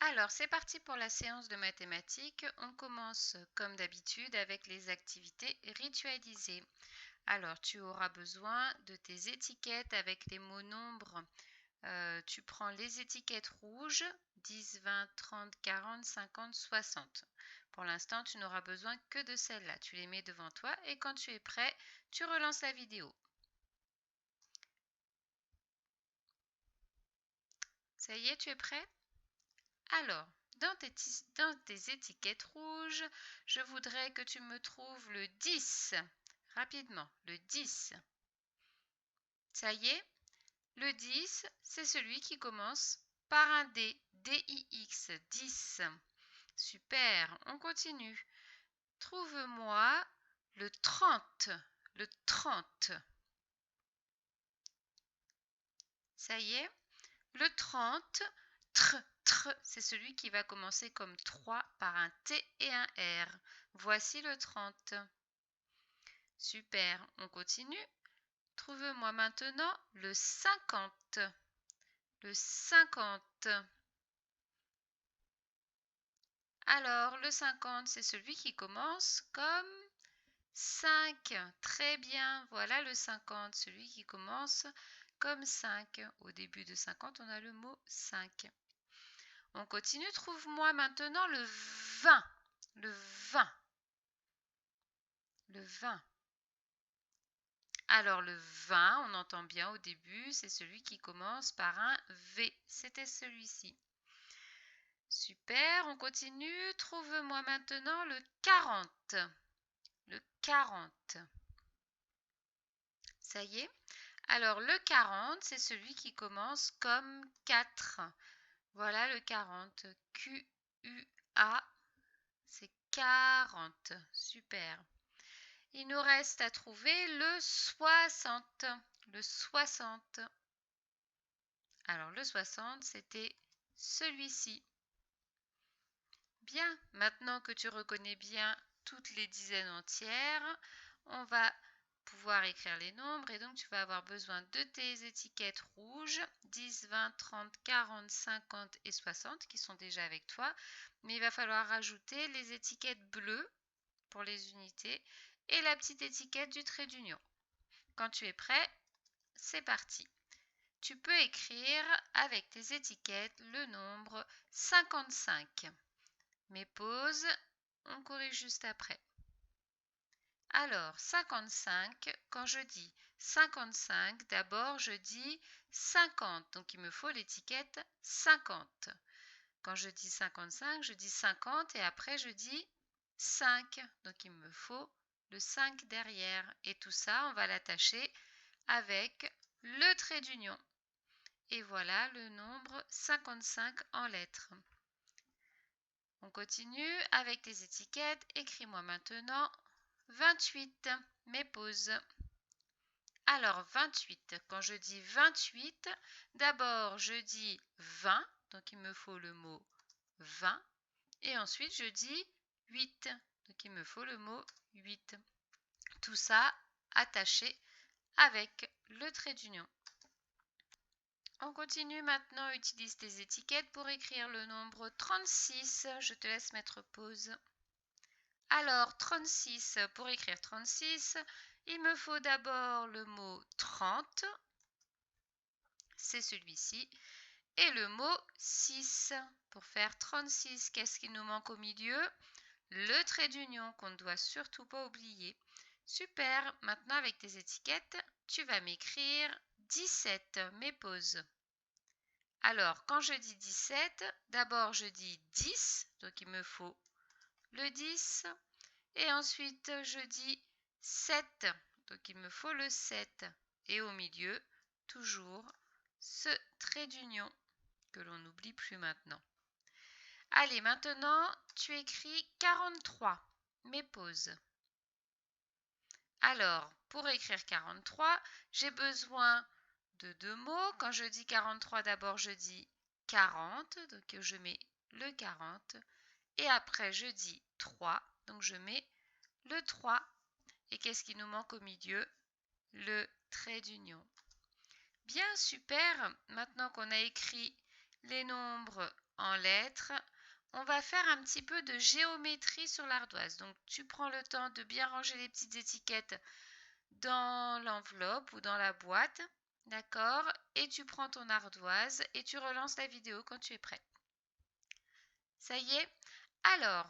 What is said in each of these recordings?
Alors, c'est parti pour la séance de mathématiques. On commence comme d'habitude avec les activités ritualisées. Alors, tu auras besoin de tes étiquettes avec les mots nombres. Tu prends les étiquettes rouges, 10, 20, 30, 40, 50, 60. Pour l'instant, tu n'auras besoin que de celles-là. Tu les mets devant toi et quand tu es prêt, tu relances la vidéo. Ça y est, tu es prêt? Alors, dans tes étiquettes rouges, je voudrais que tu me trouves le 10. Rapidement, le 10. Ça y est? Le 10, c'est celui qui commence par un D. D-I-X, 10. Super, on continue. Trouve-moi le 30. Le 30. Ça y est? Le 30, c'est celui qui va commencer comme 3 par un T et un R. Voici le 30. Super, on continue. Trouve-moi maintenant le 50. Le 50. Alors, le 50, c'est celui qui commence comme 5. Très bien, voilà le 50, celui qui commence comme 5. Au début de 50, on a le mot 5. On continue, trouve-moi maintenant le 20. Le 20. Le 20. Alors le 20, on entend bien au début, c'est celui qui commence par un V. C'était celui-ci. Super, on continue. Trouve-moi maintenant le 40. Le 40. Ça y est? Alors le 40, c'est celui qui commence comme 4. Voilà le 40. Q-U-A. C'est 40. Super. Il nous reste à trouver le 60. Le 60. Alors le 60, c'était celui-ci. Bien, maintenant que tu reconnais bien toutes les dizaines entières, on va pouvoir écrire les nombres et donc tu vas avoir besoin de tes étiquettes rouges, 10, 20, 30, 40, 50 et 60 qui sont déjà avec toi, mais il va falloir rajouter les étiquettes bleues pour les unités et la petite étiquette du trait d'union. Quand tu es prêt, c'est parti. Tu peux écrire avec tes étiquettes le nombre 55. Mais pause, on corrige juste après. Alors, 55, quand je dis 55, d'abord je dis 50, donc il me faut l'étiquette 50. Quand je dis 55, je dis 50 et après je dis 5, donc il me faut le 5 derrière. Et tout ça, on va l'attacher avec le trait d'union. Et voilà le nombre 55 en lettres. On continue avec les étiquettes. Écris-moi maintenant 28, mais pause. Alors 28, quand je dis 28, d'abord je dis 20, donc il me faut le mot 20. Et ensuite je dis 8, donc il me faut le mot 8. Tout ça attaché avec le trait d'union. On continue maintenant, utilise tes étiquettes pour écrire le nombre 36. Je te laisse mettre pause. Alors 36, pour écrire 36, il me faut d'abord le mot 30, c'est celui-ci, et le mot 6. Pour faire 36, qu'est-ce qui nous manque au milieu? Le trait d'union qu'on ne doit surtout pas oublier. Super, maintenant avec tes étiquettes, tu vas m'écrire 17, mais pause. Alors, quand je dis 17, d'abord je dis 10, donc il me faut le 10. Et ensuite, je dis 7, donc il me faut le 7. Et au milieu, toujours ce trait d'union que l'on n'oublie plus maintenant. Allez, maintenant, tu écris 43, mais pause. Alors, pour écrire 43, j'ai besoin de deux mots. Quand je dis 43, d'abord je dis 40, donc je mets le 40. Et après, je dis 3, donc je mets le 3. Et qu'est-ce qui nous manque au milieu? Le trait d'union. Bien, super. Maintenant qu'on a écrit les nombres en lettres, on va faire un petit peu de géométrie sur l'ardoise. Donc, tu prends le temps de bien ranger les petites étiquettes dans l'enveloppe ou dans la boîte, d'accord? Et tu prends ton ardoise et tu relances la vidéo quand tu es prêt. Ça y est? Alors,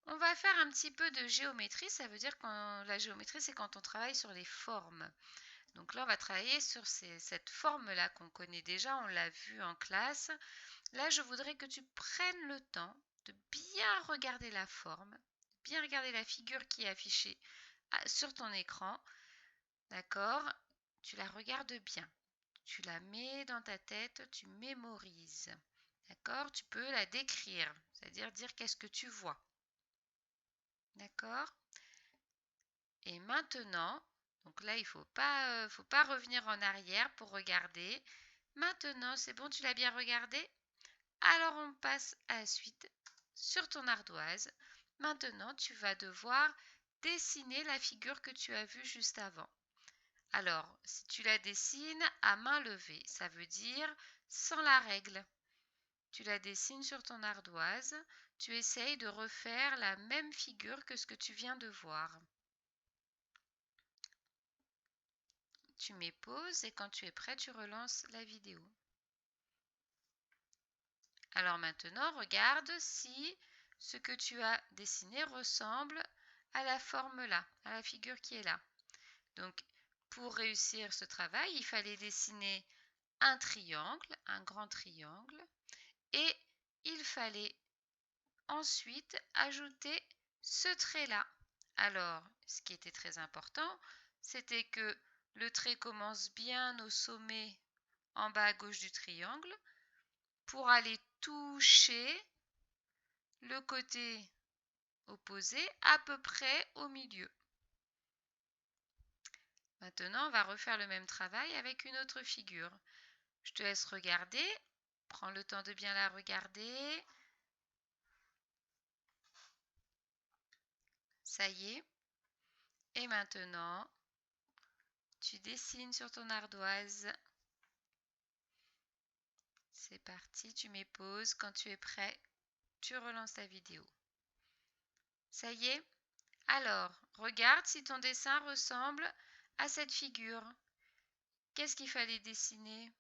on va faire un petit peu de géométrie. Ça veut dire que la géométrie, c'est quand on travaille sur les formes. Donc là, on va travailler sur cette forme-là qu'on connaît déjà, on l'a vu en classe. Là, je voudrais que tu prennes le temps de bien regarder la forme, bien regarder la figure qui est affichée sur ton écran. D'accord? Tu la regardes bien. Tu la mets dans ta tête, tu mémorises. D'accord? Tu peux la décrire, c'est-à-dire dire qu'est-ce que tu vois. D'accord? Et maintenant, donc là, il ne faut pas revenir en arrière pour regarder. Maintenant, c'est bon, tu l'as bien regardé? Alors, on passe à la suite sur ton ardoise. Maintenant, tu vas devoir dessiner la figure que tu as vue juste avant. Alors, si tu la dessines à main levée, ça veut dire sans la règle. Tu la dessines sur ton ardoise, tu essayes de refaire la même figure que ce que tu viens de voir. Tu mets pause et quand tu es prêt, tu relances la vidéo. Alors maintenant, regarde si ce que tu as dessiné ressemble à la forme là, à la figure qui est là. Donc, pour réussir ce travail, il fallait dessiner un triangle, un grand triangle, et il fallait ensuite ajouter ce trait-là. Alors, ce qui était très important, c'était que le trait commence bien au sommet en bas à gauche du triangle pour aller toucher le côté opposé à peu près au milieu. Maintenant, on va refaire le même travail avec une autre figure. Je te laisse regarder. Prends le temps de bien la regarder. Ça y est. Et maintenant, tu dessines sur ton ardoise. C'est parti, tu mets pause. Quand tu es prêt, tu relances la vidéo. Ça y est? Alors, regarde si ton dessin ressemble à cette figure. Qu'est-ce qu'il fallait dessiner?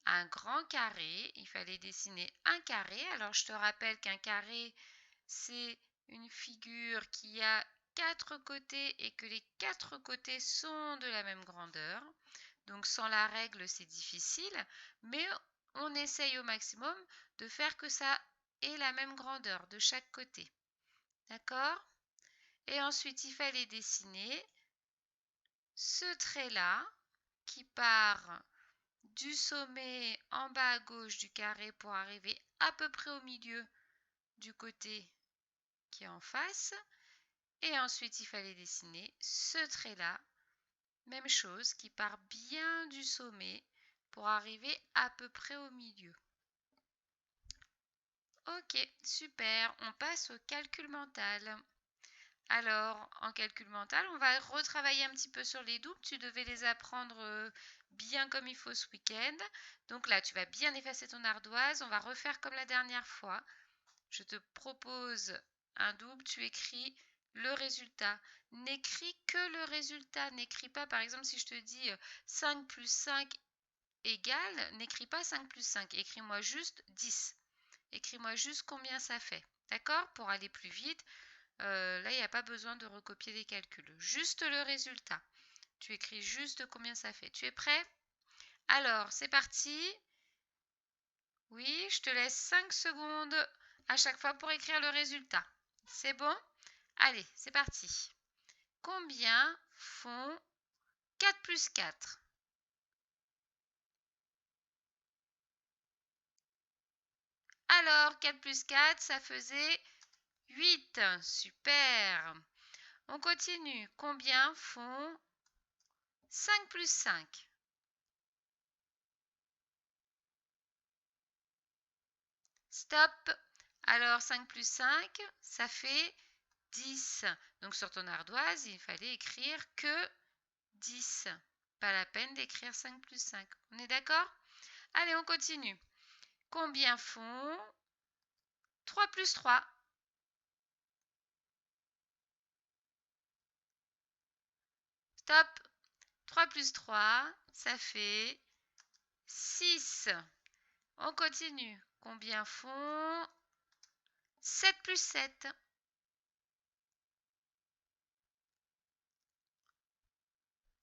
Un grand carré. Il fallait dessiner un carré. Alors, je te rappelle qu'un carré, c'est une figure qui a 4 côtés et que les 4 côtés sont de la même grandeur. Donc, sans la règle, c'est difficile, mais on essaye au maximum de faire que ça ait la même grandeur de chaque côté. D'accord? Et ensuite, il fallait dessiner ce trait-là qui part du sommet en bas à gauche du carré pour arriver à peu près au milieu du côté qui est en face. Et ensuite, il fallait dessiner ce trait-là, même chose, qui part bien du sommet pour arriver à peu près au milieu. Ok, super, on passe au calcul mental. Alors, en calcul mental, on va retravailler un petit peu sur les doubles. Tu devais les apprendre bien comme il faut ce week-end. Donc là, tu vas bien effacer ton ardoise. On va refaire comme la dernière fois. Je te propose un double. Tu écris le résultat. N'écris que le résultat. N'écris pas, par exemple, si je te dis 5 plus 5 égale, n'écris pas 5 plus 5. Écris-moi juste 10. Écris-moi juste combien ça fait. D'accord? Pour aller plus vite. Là, il n'y a pas besoin de recopier les calculs. Juste le résultat. Tu écris juste combien ça fait. Tu es prêt? Alors, c'est parti. Oui, je te laisse 5 secondes à chaque fois pour écrire le résultat. C'est bon? Allez, c'est parti. Combien font 4 plus 4? Alors, 4 plus 4, ça faisait 8. Super. On continue. Combien font 5 plus 5? Stop. Alors 5 plus 5, ça fait 10. Donc sur ton ardoise, il fallait écrire que 10. Pas la peine d'écrire 5 plus 5. On est d'accord? Allez, on continue. combien font 3 plus 3? Stop. 3 plus 3, ça fait 6. On continue. Combien font 7 plus 7?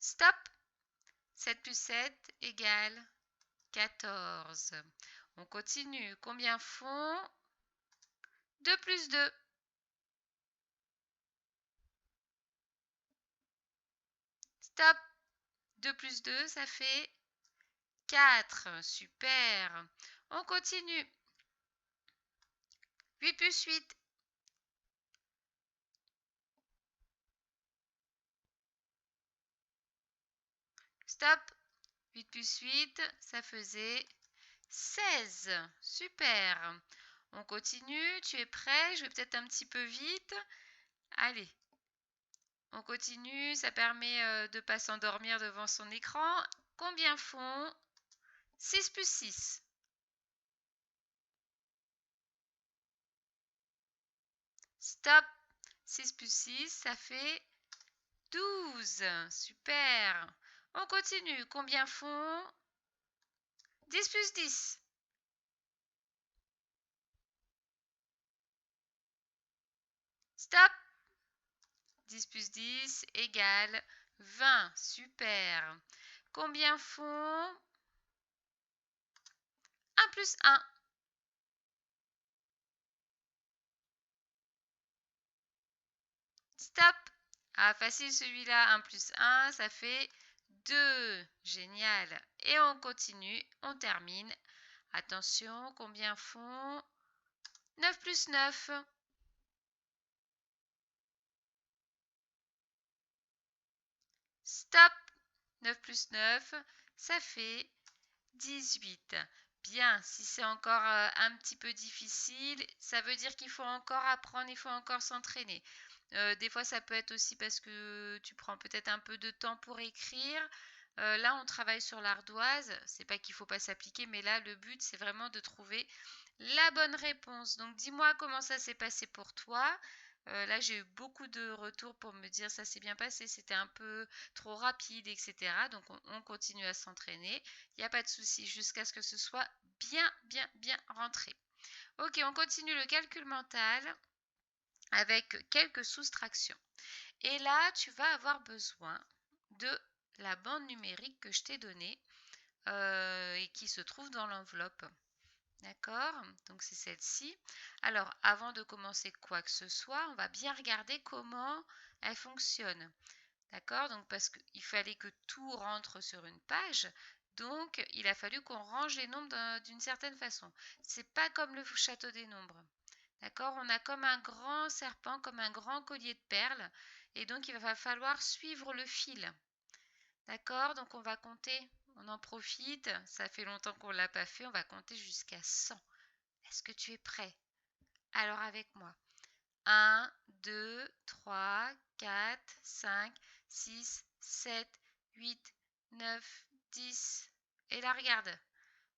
Stop. 7 plus 7 égale 14. On continue. Combien font 2 plus 2? Stop. 2 plus 2, ça fait 4. Super. On continue. 8 plus 8. Stop. 8 plus 8, ça faisait 16. Super. On continue. Tu es prêt? Je vais peut-être un petit peu vite. Allez. On continue. Ça permet de ne pas s'endormir devant son écran. Combien font 6 plus 6? Stop. 6 plus 6, ça fait 12. Super. On continue. Combien font 10 plus 10? Stop. 10 plus 10 égale 20. Super. Combien font 1 plus 1? Stop. Ah, facile celui-là. 1 plus 1, ça fait 2. Génial. Et on continue. On termine. Attention, combien font 9 plus 9? Stop. 9 plus 9, ça fait 18. Bien, si c'est encore un petit peu difficile, ça veut dire qu'il faut encore apprendre, il faut encore s'entraîner. Des fois, ça peut être aussi parce que tu prends peut-être un peu de temps pour écrire. Là, on travaille sur l'ardoise. C'est pas qu'il faut pas s'appliquer, mais là, le but, c'est vraiment de trouver la bonne réponse. Donc, dis-moi comment ça s'est passé pour toi. Là, j'ai eu beaucoup de retours pour me dire ça s'est bien passé, c'était un peu trop rapide, etc. Donc, on continue à s'entraîner. Il n'y a pas de souci jusqu'à ce que ce soit bien, bien, bien rentré. Ok, on continue le calcul mental avec quelques soustractions. Et là, tu vas avoir besoin de la bande numérique que je t'ai donnée et qui se trouve dans l'enveloppe. D'accord? Donc c'est celle-ci. Alors, avant de commencer quoi que ce soit, on va bien regarder comment elle fonctionne. D'accord? Donc parce qu'il fallait que tout rentre sur une page. Donc, il a fallu qu'on range les nombres d'une certaine façon. C'est pas comme le château des nombres. D'accord? On a comme un grand serpent, comme un grand collier de perles. Et donc, il va falloir suivre le fil. D'accord? Donc, on va compter. On en profite. Ça fait longtemps qu'on ne l'a pas fait. On va compter jusqu'à 100. Est-ce que tu es prêt? Alors, avec moi. 1, 2, 3, 4, 5, 6, 7, 8, 9, 10. Et là, regarde.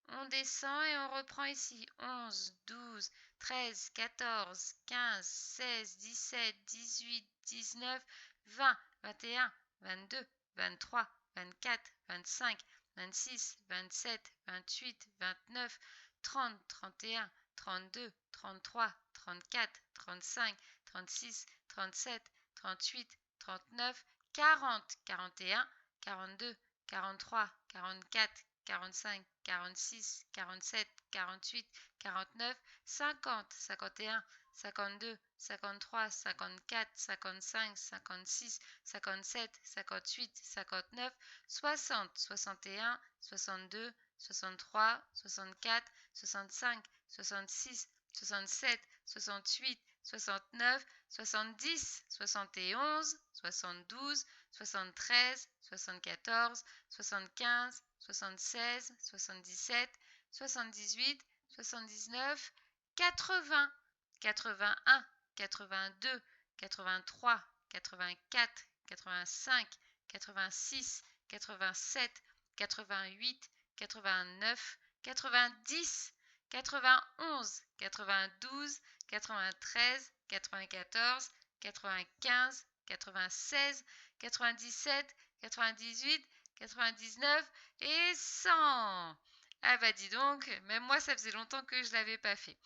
On descend et on reprend ici. 11, 12, 13, 14, 15, 16, 17, 18, 19, 20, 21, 22, 23, 24, 25, 26, 27, 28, 29, 30, 31, 32, 33, 34, 35, 36, 37, 38, 39, 40, 41, 42, 43, 44, 45, 46, 47, 48, 49, 50, 51, 52, 53, 54, 55, 56, 57, 58, 59, 60, 61, 62, 63, 64, 65, 66, 67, 68, 69, 70, 71, 72, 73, 74, 75, 76, 77, 78, 79, 80, 81, 82, 83, 84, 85, 86, 87, 88, 89, 90, 91, 92, 93, 94, 95, 96, 97, 98, 99 et 100. Ah bah dis donc, même moi ça faisait longtemps que je ne l'avais pas fait.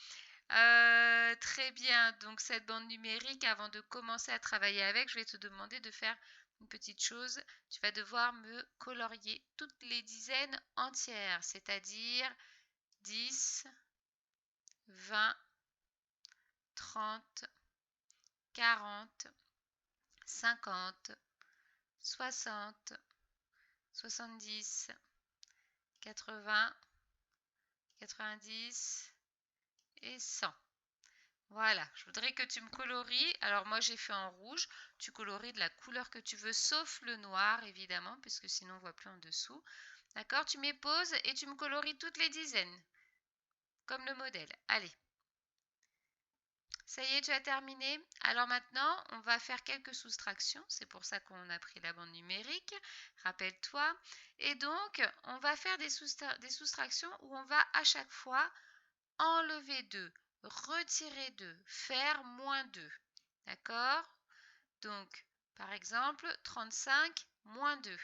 Très bien, donc cette bande numérique, avant de commencer à travailler avec, je vais te demander de faire une petite chose. Tu vas devoir me colorier toutes les dizaines entières, c'est-à-dire 10, 20, 30, 40, 50, 60, 70, 80, 90 et 100. Voilà, je voudrais que tu me colories. Alors moi j'ai fait en rouge, tu colories de la couleur que tu veux, sauf le noir évidemment, puisque sinon on ne voit plus en dessous. D'accord, tu mets pause et tu me colories toutes les dizaines, comme le modèle. Allez, ça y est, tu as terminé. Alors maintenant, on va faire quelques soustractions. C'est pour ça qu'on a pris la bande numérique, rappelle-toi. Et donc, on va faire des soustractions où on va à chaque fois enlever 2, retirer 2, faire moins 2. D'accord? Donc, par exemple, 35 moins 2.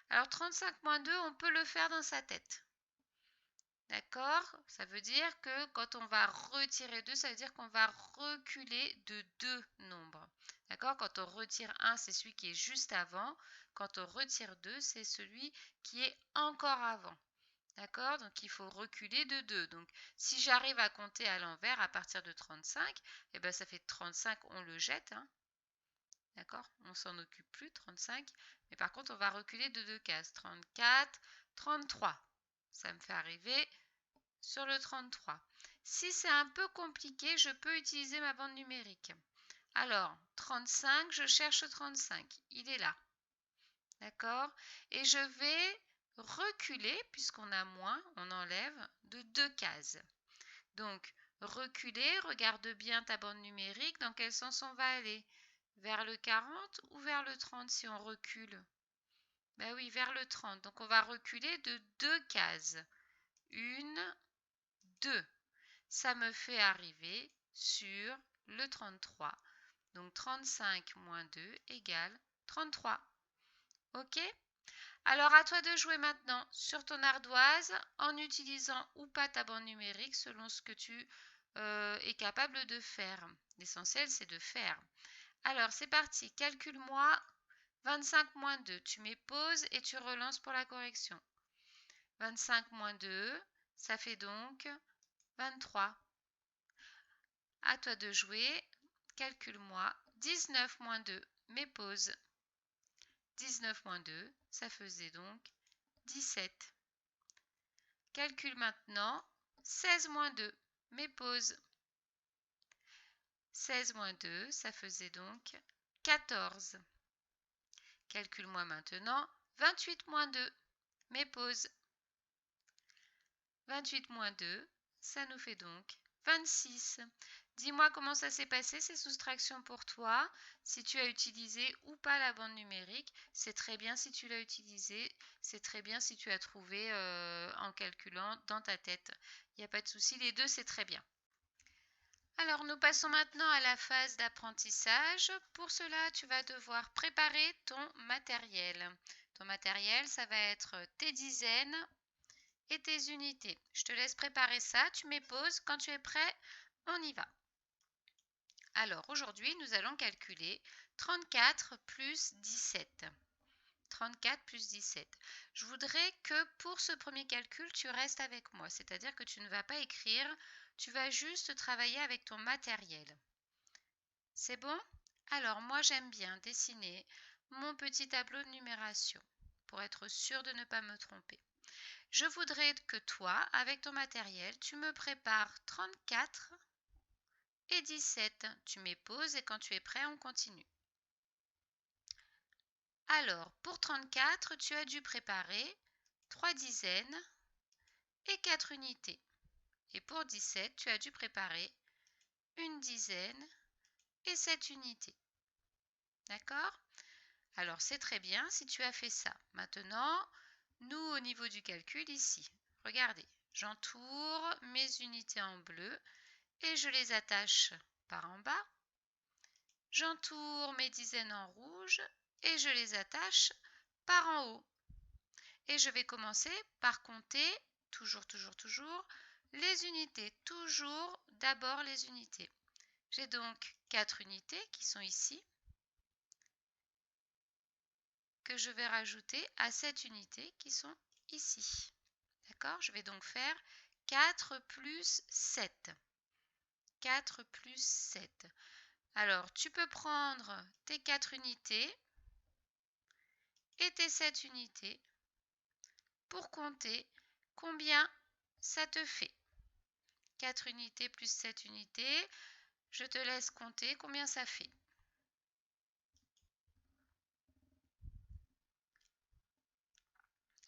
Alors, 35 moins 2, on peut le faire dans sa tête. D'accord? Ça veut dire que quand on va retirer 2, ça veut dire qu'on va reculer de 2 nombres. D'accord? Quand on retire 1, c'est celui qui est juste avant. Quand on retire 2, c'est celui qui est encore avant. D'accord? Donc il faut reculer de 2. Donc si j'arrive à compter à l'envers à partir de 35, eh ben, ça fait 35, on le jette. Hein. D'accord? On s'en occupe plus, 35. Mais par contre, on va reculer de 2 cases. 34, 33. Ça me fait arriver sur le 33. Si c'est un peu compliqué, je peux utiliser ma bande numérique. Alors, 35, je cherche 35. Il est là. D'accord? Et je vais reculer, puisqu'on a moins, on enlève, de 2 cases. Donc, reculer, regarde bien ta bande numérique, dans quel sens on va aller? Vers le 40 ou vers le 30 si on recule? Ben oui, vers le 30. Donc, on va reculer de 2 cases. 1, 2. Ça me fait arriver sur le 33. Donc 35 moins 2 égale 33. Ok? Alors à toi de jouer maintenant sur ton ardoise en utilisant ou pas ta bande numérique selon ce que tu es capable de faire. L'essentiel c'est de faire. Alors c'est parti, calcule-moi 25 moins 2. Tu mets pause et tu relances pour la correction. 25 moins 2, ça fait donc 23. À toi de jouer. Calcule-moi 19 moins 2. Mets pause. 19 moins 2, ça faisait donc 17. Calcule maintenant 16 moins 2. Mets pause. 16 moins 2, ça faisait donc 14. Calcule-moi maintenant 28 moins 2. Mets pause. 28 moins 2, ça nous fait donc 26. Dis-moi comment ça s'est passé ces soustractions pour toi, si tu as utilisé ou pas la bande numérique. C'est très bien si tu l'as utilisé, c'est très bien si tu as trouvé en calculant dans ta tête. Il n'y a pas de souci, les deux c'est très bien. Alors nous passons maintenant à la phase d'apprentissage. Pour cela, tu vas devoir préparer ton matériel. Ton matériel, ça va être tes dizaines et tes unités. Je te laisse préparer ça, tu mets pause. Quand tu es prêt, on y va. Alors aujourd'hui, nous allons calculer 34 plus 17. 34 plus 17. Je voudrais que pour ce premier calcul, tu restes avec moi, c'est-à-dire que tu ne vas pas écrire, tu vas juste travailler avec ton matériel. C'est bon? Alors moi j'aime bien dessiner mon petit tableau de numération pour être sûr de ne pas me tromper. Je voudrais que toi, avec ton matériel, tu me prépares 34 et 17. Tu mets pause et quand tu es prêt, on continue. Alors, pour 34, tu as dû préparer 3 dizaines et 4 unités. Et pour 17, tu as dû préparer une dizaine et 7 unités. D'accord? Alors, c'est très bien si tu as fait ça. Maintenant, nous, au niveau du calcul, ici, regardez, J'entoure mes unités en bleu et je les attache par en bas. J'entoure mes dizaines en rouge et je les attache par en haut. Et je vais commencer par compter, toujours, les unités. Toujours d'abord les unités. J'ai donc 4 unités qui sont ici, que je vais rajouter à cette unité qui sont ici. D'accord? Je vais donc faire 4 plus 7. 4 plus 7. Alors, tu peux prendre tes 4 unités et tes 7 unités pour compter combien ça te fait. 4 unités plus 7 unités, je te laisse compter combien ça fait.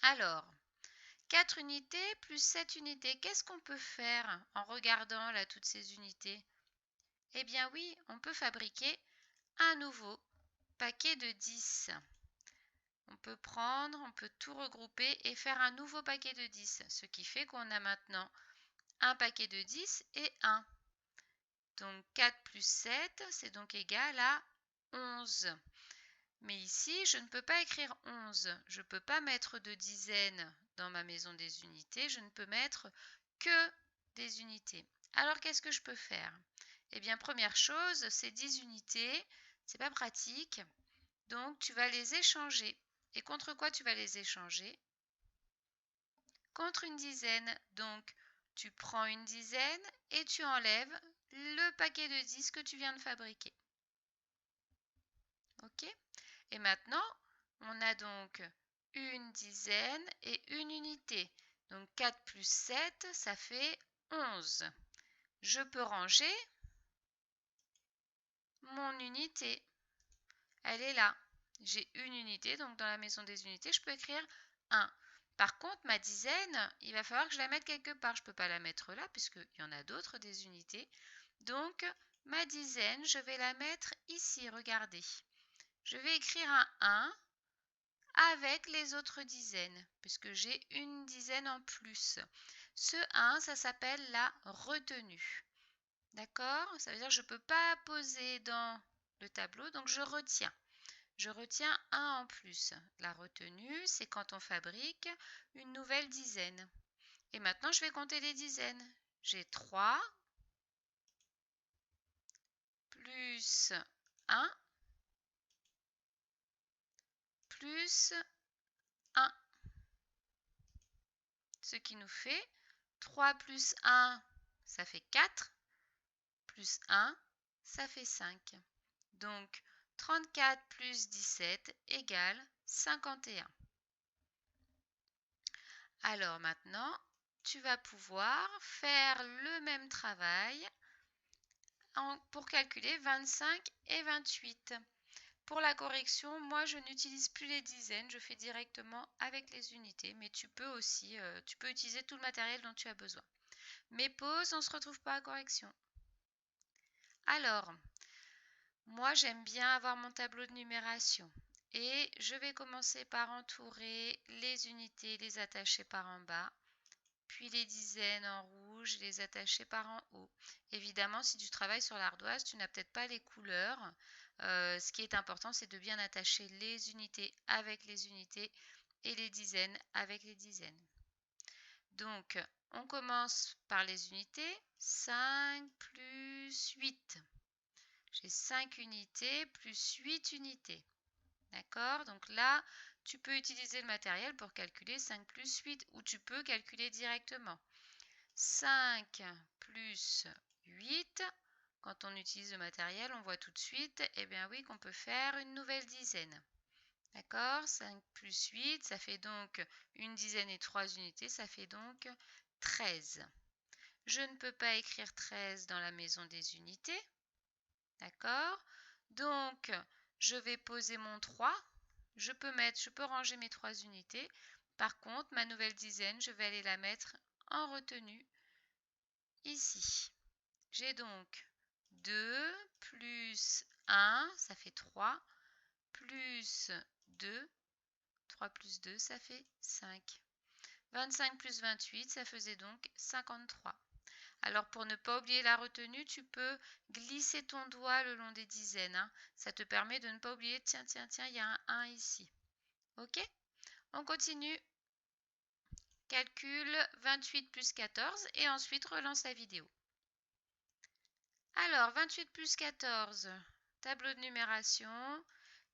Alors, 4 unités plus 7 unités, qu'est-ce qu'on peut faire en regardant là toutes ces unités? Eh bien oui, on peut fabriquer un nouveau paquet de 10. On peut tout regrouper et faire un nouveau paquet de 10, ce qui fait qu'on a maintenant un paquet de 10 et 1. Donc 4 plus 7, c'est donc égal à 11. Mais ici, je ne peux pas écrire 11. Je ne peux pas mettre de dizaines dans ma maison des unités. Je ne peux mettre que des unités. Alors, qu'est-ce que je peux faire? Eh bien, première chose, ces 10 unités, c'est pas pratique. Donc, tu vas les échanger. Et contre quoi tu vas les échanger? Contre une dizaine. Donc, tu prends une dizaine et tu enlèves le paquet de 10 que tu viens de fabriquer. Ok? Et maintenant, on a donc une dizaine et une unité. Donc 4 plus 7, ça fait 11. Je peux ranger mon unité. Elle est là. J'ai une unité, donc dans la maison des unités, je peux écrire 1. Par contre, ma dizaine, il va falloir que je la mette quelque part. Je ne peux pas la mettre là, puisqu'il y en a d'autres des unités. Donc, ma dizaine, je vais la mettre ici, regardez. Je vais écrire un 1 avec les autres dizaines, puisque j'ai une dizaine en plus. Ce 1, ça s'appelle la retenue. D'accord? Ça veut dire que je ne peux pas poser dans le tableau, donc je retiens. Je retiens 1 en plus. La retenue, c'est quand on fabrique une nouvelle dizaine. Et maintenant, je vais compter les dizaines. J'ai 3 plus 1 plus 1. Ce qui nous fait 3 plus 1, ça fait 4. Plus 1, ça fait 5. Donc, 34 plus 17 égale 51. Alors maintenant, tu vas pouvoir faire le même travail pour calculer 25 et 28. Pour la correction, moi je n'utilise plus les dizaines, je fais directement avec les unités, mais tu peux aussi utiliser tout le matériel dont tu as besoin. Mais pause, on ne se retrouve pas à correction. Alors, moi, j'aime bien avoir mon tableau de numération et je vais commencer par entourer les unités, les attacher par en bas, puis les dizaines en rouge, les attacher par en haut. Évidemment, si tu travailles sur l'ardoise, tu n'as peut-être pas les couleurs. Ce qui est important, c'est de bien attacher les unités avec les unités et les dizaines avec les dizaines. Donc, on commence par les unités. 5 plus 8. J'ai 5 unités plus 8 unités. D'accord? Donc là, tu peux utiliser le matériel pour calculer 5 plus 8 ou tu peux calculer directement. 5 plus 8, quand on utilise le matériel, on voit tout de suite, eh bien oui, qu'on peut faire une nouvelle dizaine. D'accord? 5 plus 8, ça fait donc une dizaine et 3 unités, ça fait donc 13. Je ne peux pas écrire 13 dans la maison des unités. D'accord? Donc, je vais poser mon 3. Je peux ranger mes 3 unités. Par contre, ma nouvelle dizaine, je vais aller la mettre en retenue ici. J'ai donc 2 plus 1, ça fait 3, plus 2. 3 plus 2, ça fait 5. 25 plus 28, ça faisait donc 53. Alors pour ne pas oublier la retenue, tu peux glisser ton doigt le long des dizaines, hein. Ça te permet de ne pas oublier, tiens, tiens, tiens, il y a un 1 ici. Ok? On continue. Calcule 28 plus 14 et ensuite relance la vidéo. Alors, 28 plus 14, tableau de numération,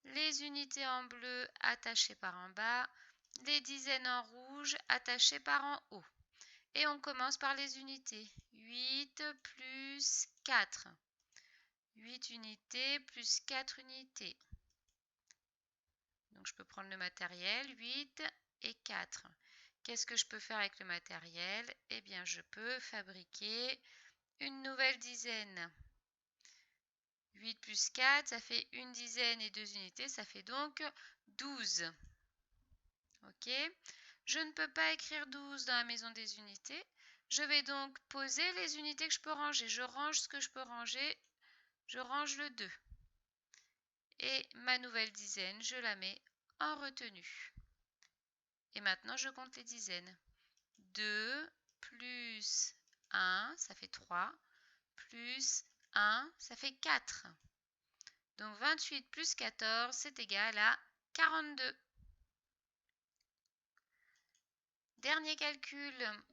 les unités en bleu attachées par en bas, les dizaines en rouge attachées par en haut. Et on commence par les unités. 8 plus 4. 8 unités plus 4 unités. Donc je peux prendre le matériel, 8 et 4. Qu'est-ce que je peux faire avec le matériel? Eh bien, je peux fabriquer une nouvelle dizaine. 8 plus 4, ça fait une dizaine et 2 unités, ça fait donc 12. Ok? Je ne peux pas écrire 12 dans la maison des unités. Je vais donc poser les unités que je peux ranger. Je range ce que je peux ranger. Je range le 2. Et ma nouvelle dizaine, je la mets en retenue. Et maintenant, je compte les dizaines. 2 plus 1, ça fait 3. Plus 1, ça fait 4. Donc 28 plus 14, c'est égal à 42. Dernier calcul,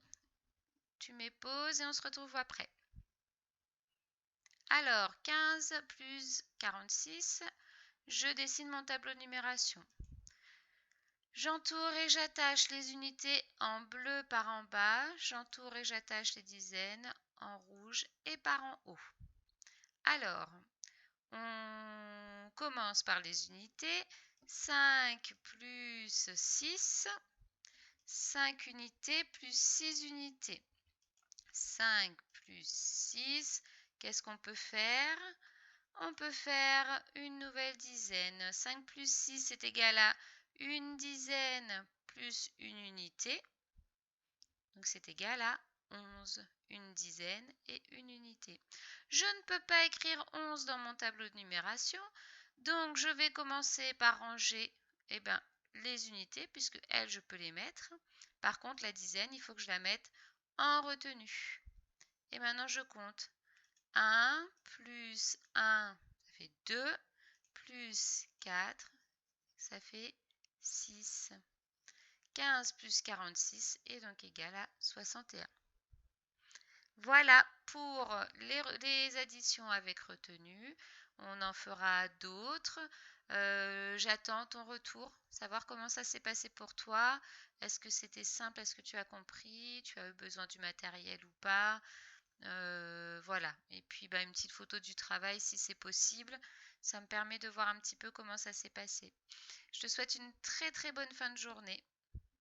tu mets pause et on se retrouve après. Alors, 15 plus 46, je dessine mon tableau de numération. J'entoure et j'attache les unités en bleu par en bas, j'entoure et j'attache les dizaines en rouge et par en haut. Alors, on commence par les unités. 5 plus 6, 5 unités plus 6 unités. 5 plus 6, qu'est-ce qu'on peut faire? On peut faire une nouvelle dizaine. 5 plus 6 est égal à une dizaine plus une unité. Donc c'est égal à 11. Une dizaine et une unité. Je ne peux pas écrire 11 dans mon tableau de numération. Donc je vais commencer par ranger les unités, puisque elles, je peux les mettre. Par contre, la dizaine, il faut que je la mette en retenue. Et maintenant, je compte. 1 plus 1, ça fait 2, plus 4, ça fait 6. 15 plus 46 est donc égal à 61. Voilà pour les additions avec retenue. On en fera d'autres. J'attends ton retour, savoir comment ça s'est passé pour toi. Est-ce que c'était simple? Est-ce que tu as compris? Tu as eu besoin du matériel ou pas? Voilà. Et puis une petite photo du travail si c'est possible. Ça me permet de voir un petit peu comment ça s'est passé. Je te souhaite une très très bonne fin de journée.